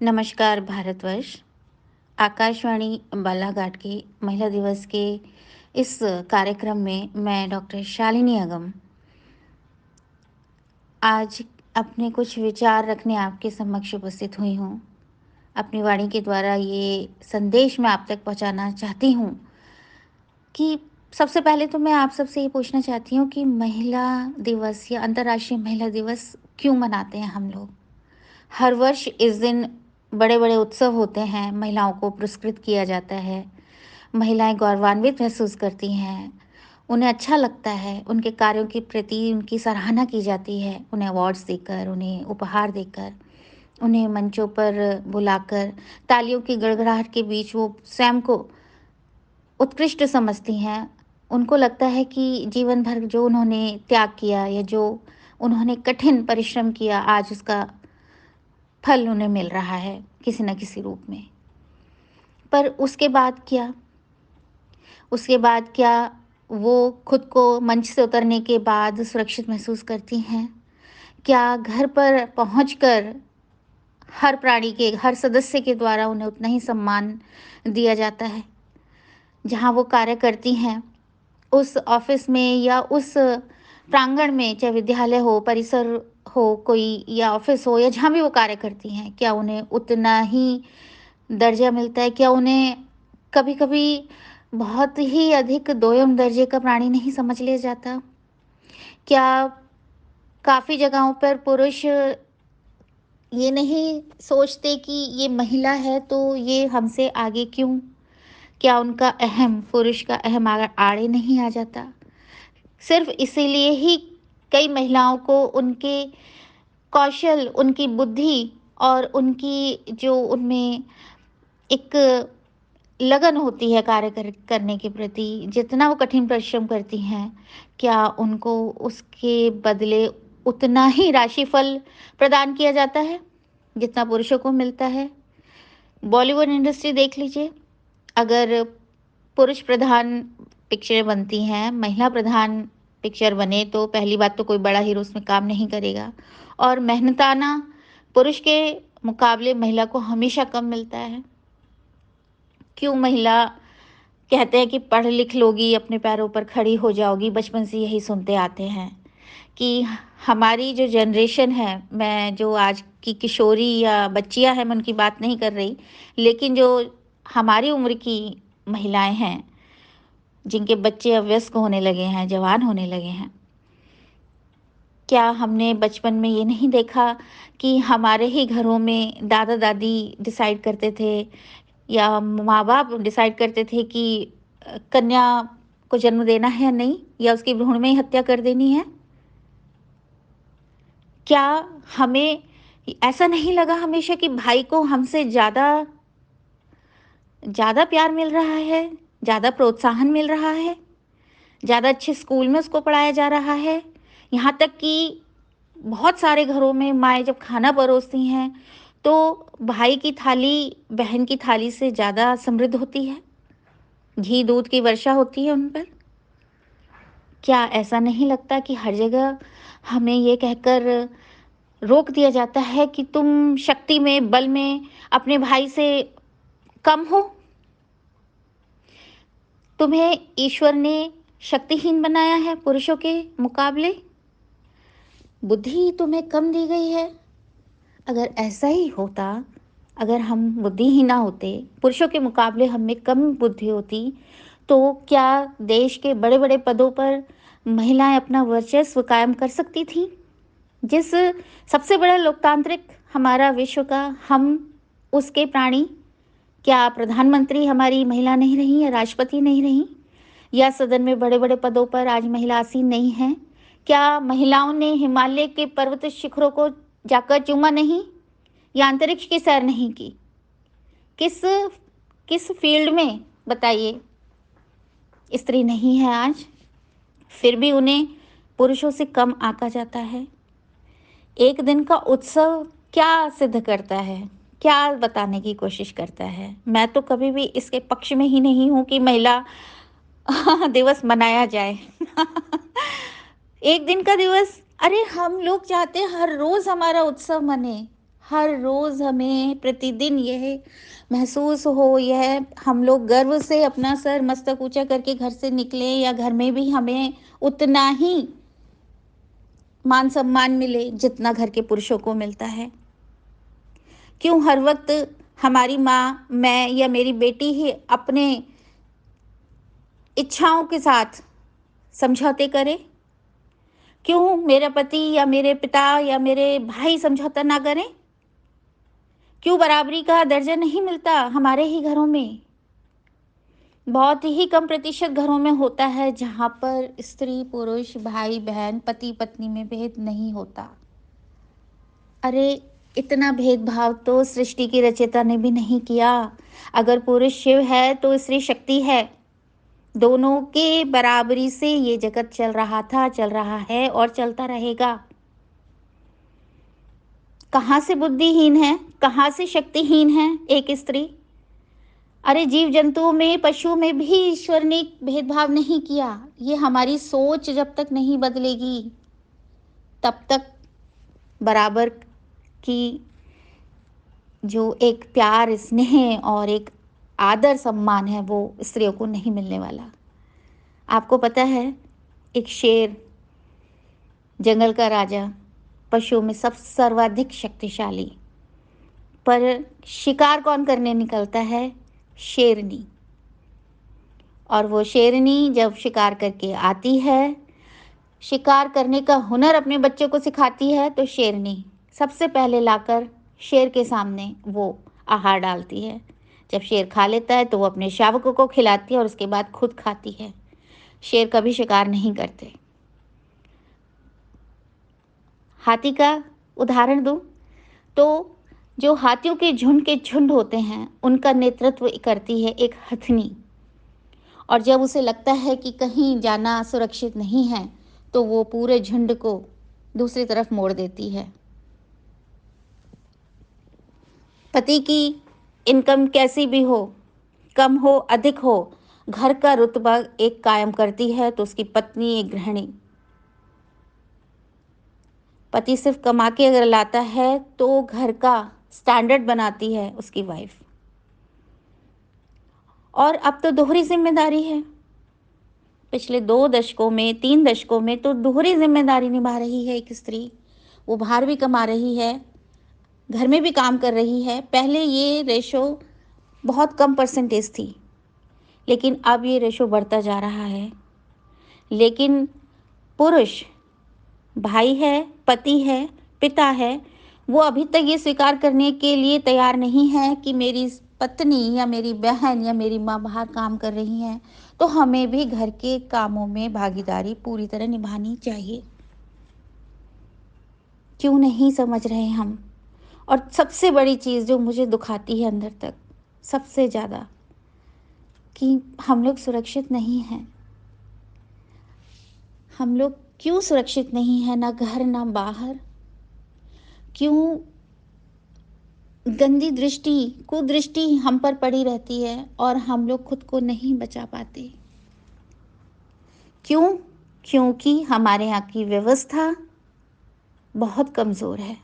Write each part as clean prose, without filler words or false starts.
नमस्कार भारतवर्ष। आकाशवाणी बालाघाट के महिला दिवस के इस कार्यक्रम में मैं डॉक्टर शालिनी अगम आज अपने कुछ विचार रखने आपके समक्ष उपस्थित हुई हूँ। अपनी वाणी के द्वारा ये संदेश मैं आप तक पहुँचाना चाहती हूँ कि सबसे पहले तो मैं आप सबसे ये पूछना चाहती हूँ कि महिला दिवस या अंतर्राष्ट्रीय महिला दिवस क्यों मनाते हैं हम लोग? हर वर्ष इस दिन बड़े-बड़े उत्सव होते हैं, महिलाओं को पुरस्कृत किया जाता है, महिलाएँ गौरवान्वित महसूस करती हैं, उन्हें अच्छा लगता है, उनके कार्यों के प्रति उनकी सराहना की जाती है, उन्हें अवार्ड्स देकर, उन्हें उपहार देकर, उन्हें मंचों पर बुलाकर, तालियों की गड़गड़ाहट के बीच वो स्वयं को उत्कृष्ट समझती हैं। उनको लगता है कि जीवन भर जो उन्होंने त्याग किया या जो उन्होंने कठिन परिश्रम किया, आज उसका फल उन्हें मिल रहा है किसी न किसी रूप में। पर उसके बाद क्या? उसके बाद क्या वो खुद को मंच से उतरने के बाद सुरक्षित महसूस करती हैं? क्या घर पर पहुंचकर हर प्राणी के, हर सदस्य के द्वारा उन्हें उतना ही सम्मान दिया जाता है? जहाँ वो कार्य करती हैं, उस ऑफ़िस में या उस प्रांगण में, चाहे विद्यालय हो, परिसर हो कोई या ऑफ़िस हो या जहाँ भी वो कार्य करती हैं, क्या उन्हें उतना ही दर्जा मिलता है? क्या उन्हें कभी-कभी बहुत ही अधिक दोयम दर्जे का प्राणी नहीं समझ लिया जाता? क्या काफ़ी जगहों पर पुरुष ये नहीं सोचते कि ये महिला है तो ये हमसे आगे क्यों? क्या उनका अहम, पुरुष का अहम आड़े नहीं आ जाता? सिर्फ़ इसीलिए ही कई महिलाओं को उनके कौशल, उनकी बुद्धि और उनकी जो उनमें एक लगन होती है कार्य करने के प्रति, जितना वो कठिन परिश्रम करती हैं, क्या उनको उसके बदले उतना ही राशिफल प्रदान किया जाता है, जितना पुरुषों को मिलता है? बॉलीवुड इंडस्ट्री देख लीजिए, अगर पुरुष प्रधान पिक्चरें बनती हैं, महिला प्रधान पिक्चर बने तो पहली बात तो कोई बड़ा हीरो उसमें काम नहीं करेगा और मेहनताना पुरुष के मुकाबले महिला को हमेशा कम मिलता है। क्यों महिला कहते हैं कि पढ़ लिख लोगी, अपने पैरों पर खड़ी हो जाओगी, बचपन से यही सुनते आते हैं कि हमारी जो जनरेशन है, मैं जो आज की किशोरी या बच्चियाँ हैं, मैं उनकी बात नहीं कर रही, लेकिन जो हमारी उम्र की महिलाएँ हैं, जिनके बच्चे अब वयस्क होने लगे हैं, जवान होने लगे हैं, क्या हमने बचपन में ये नहीं देखा कि हमारे ही घरों में दादा-दादी डिसाइड करते थे या माँ-बाप डिसाइड करते थे कि कन्या को जन्म देना है या नहीं या उसकी भ्रूण में ही हत्या कर देनी है? क्या हमें ऐसा नहीं लगा हमेशा कि भाई को हमसे ज़्यादा ज़्यादा प्यार मिल रहा है, ज़्यादा प्रोत्साहन मिल रहा है, ज़्यादा अच्छे स्कूल में उसको पढ़ाया जा रहा है? यहाँ तक कि बहुत सारे घरों में माएँ जब खाना परोसती हैं, तो भाई की थाली बहन की थाली से ज़्यादा समृद्ध होती है, घी दूध की वर्षा होती है उन पर। क्या ऐसा नहीं लगता कि हर जगह हमें ये कहकर रोक दिया जाता है कि तुम शक्ति में, बल में अपने भाई से कम हो? तुम्हें ईश्वर ने शक्तिहीन बनाया है पुरुषों के मुकाबले? बुद्धि तुम्हें कम दी गई है? अगर ऐसा ही होता, अगर हम बुद्धिहीन ना होते, पुरुषों के मुकाबले हम में कम बुद्धि होती, तो क्या देश के बड़े-बड़े पदों पर महिलाएँ अपना वर्चस्व कायम कर सकती थीं? जिस सबसे बड़ा लोकतांत्रिक हमारा विश्व का हम उसके प्राणी, क्या प्रधानमंत्री हमारी महिला नहीं रहीं या राष्ट्रपति नहीं रहीं? या सदन में बड़े-बड़े पदों पर आज महिला आसीन नहीं हैं? क्या महिलाओं ने हिमालय के पर्वत शिखरों को जाकर चूमा नहीं? या अंतरिक्ष की सैर नहीं की? किस किस फील्ड में बताइए स्त्री नहीं है आज? फिर भी उन्हें पुरुषों से कम आंका जाता है। एक दिन का उत्सव क्या सिद्ध करता है? क्या बताने की कोशिश करता है? मैं तो कभी भी इसके पक्ष में ही नहीं हूँ कि महिला दिवस मनाया जाए। एक दिन का दिवस, अरे हम लोग चाहते हैं हर रोज़ हमारा उत्सव मने, हर रोज़ हमें प्रतिदिन यह महसूस हो, यह हम लोग गर्व से अपना सर मस्तक ऊँचा करके घर से निकलें या घर में भी हमें उतना ही मान-सम्मान मिले जितना घर के पुरुषों को मिलता है। क्यों हर वक़्त हमारी माँ, मैं या मेरी बेटी ही अपने इच्छाओं के साथ समझौते करे? क्यों मेरा पति या मेरे पिता या मेरे भाई समझौता ना करें? क्यों बराबरी का दर्जा नहीं मिलता हमारे ही घरों में? बहुत ही कम प्रतिशत घरों में होता है जहाँ पर स्त्री, पुरुष, भाई, बहन, पति, पत्नी में भेद नहीं होता। अरे! इतना भेदभाव तो सृष्टि की रचयिता ने भी नहीं किया। अगर पुरुष शिव है तो स्त्री शक्ति है। दोनों के बराबरी से ये जगत चल रहा था, चल रहा है और चलता रहेगा। कहाँ से बुद्धिहीन है, कहाँ से शक्तिहीन है एक स्त्री? अरे जीव जंतुओं में, पशुओं में भी ईश्वर ने भेदभाव नहीं किया। ये हमारी सोच जब तक नहीं बदलेगी, तब तक बराबर की जो एक प्यार, स्नेह और एक आदर सम्मान है वो स्त्रियों को नहीं मिलने वाला। आपको पता है, एक शेर, जंगल का राजा, पशुओं में सब सर्वाधिक शक्तिशाली, पर शिकार कौन करने निकलता है? शेरनी। और वो शेरनी जब शिकार करके आती है, शिकार करने का हुनर अपने बच्चों को सिखाती है, तो शेरनी सबसे पहले लाकर शेर के सामने वो आहार डालती है। जब शेर खा लेता है तो वो अपने शावकों को खिलाती है और उसके बाद खुद खाती है। शेर कभी शिकार नहीं करते। हाथी का उदाहरण दूं तो जो हाथियों के झुंड होते हैं, उनका नेतृत्व करती है एक हथनी। और जब उसे लगता है कि कहीं जाना सुरक्षित नहीं है, तो वो पूरे झुंड को दूसरी तरफ मोड़ देती है। पति की इनकम कैसी भी हो, कम हो, अधिक हो, घर का रुतबा एक कायम करती है तो उसकी पत्नी एक गृहिणी। पति सिर्फ कमा के अगर लाता है तो घर का स्टैंडर्ड बनाती है उसकी वाइफ। और अब तो दोहरी जिम्मेदारी है। पिछले 2 दशकों में, 3 दशकों में तो दोहरी जिम्मेदारी निभा रही है एक स्त्री। वो बाहर भी कमा रही है, घर में भी काम कर रही है। पहले ये रेशो बहुत कम परसेंटेज थी, लेकिन अब ये रेशो बढ़ता जा रहा है। लेकिन पुरुष, भाई है, पति है, पिता है, वो अभी तक ये स्वीकार करने के लिए तैयार नहीं है कि मेरी पत्नी या मेरी बहन या मेरी माँ बाहर काम कर रही हैं, तो हमें भी घर के कामों में भागीदारी पूरी तरह निभानी चाहिए। क्यों नहीं समझ रहे हम? और सबसे बड़ी चीज़ जो मुझे दुखाती है अंदर तक, सबसे ज़्यादा, कि हम लोग सुरक्षित नहीं हैं। हम लोग क्यों सुरक्षित नहीं हैं, ना घर ना बाहर? क्यों गंदी दृष्टि, कुदृष्टि हम पर पड़ी रहती है और हम लोग खुद को नहीं बचा पाते? क्यों? क्योंकि हमारे यहाँ की व्यवस्था बहुत कमज़ोर है।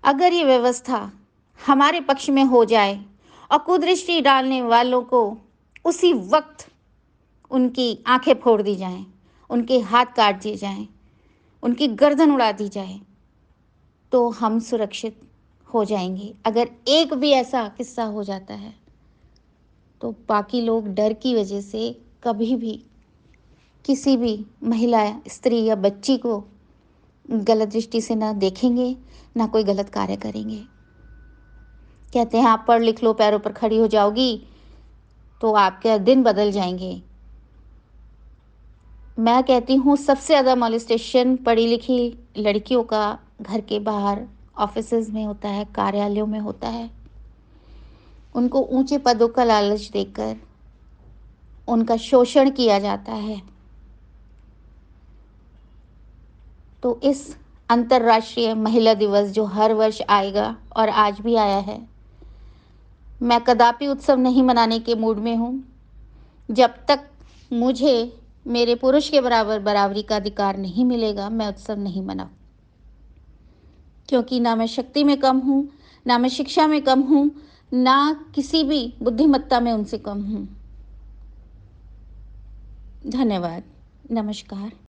अगर ये व्यवस्था हमारे पक्ष में हो जाए और कुदृष्टि डालने वालों को उसी वक्त उनकी आंखें फोड़ दी जाएं, उनके हाथ काट दिए जाएं, उनकी गर्दन उड़ा दी जाए, तो हम सुरक्षित हो जाएंगे। अगर एक भी ऐसा किस्सा हो जाता है तो बाकी लोग डर की वजह से कभी भी किसी भी महिला, स्त्री या बच्ची को गलत दृष्टि से ना देखेंगे, ना कोई गलत कार्य करेंगे। कहते हैं आप पढ़ लिख लो, पैरों पर खड़ी हो जाओगी तो आपके दिन बदल जाएंगे। मैं कहती हूँ सबसे ज़्यादा मॉलेस्टेशन पढ़ी लिखी लड़कियों का घर के बाहर ऑफिसेज में होता है, कार्यालयों में होता है। उनको ऊंचे पदों का लालच देकर उनका शोषण किया जाता है। तो इस अंतर्राष्ट्रीय महिला दिवस जो हर वर्ष आएगा और आज भी आया है, मैं कदापि उत्सव नहीं मनाने के मूड में हूँ। जब तक मुझे मेरे पुरुष के बराबर बराबरी का अधिकार नहीं मिलेगा, मैं उत्सव नहीं मनाऊँ। क्योंकि ना मैं शक्ति में कम हूँ, ना मैं शिक्षा में कम हूँ, ना किसी भी बुद्धिमत्ता में उनसे कम हूँ। धन्यवाद। नमस्कार।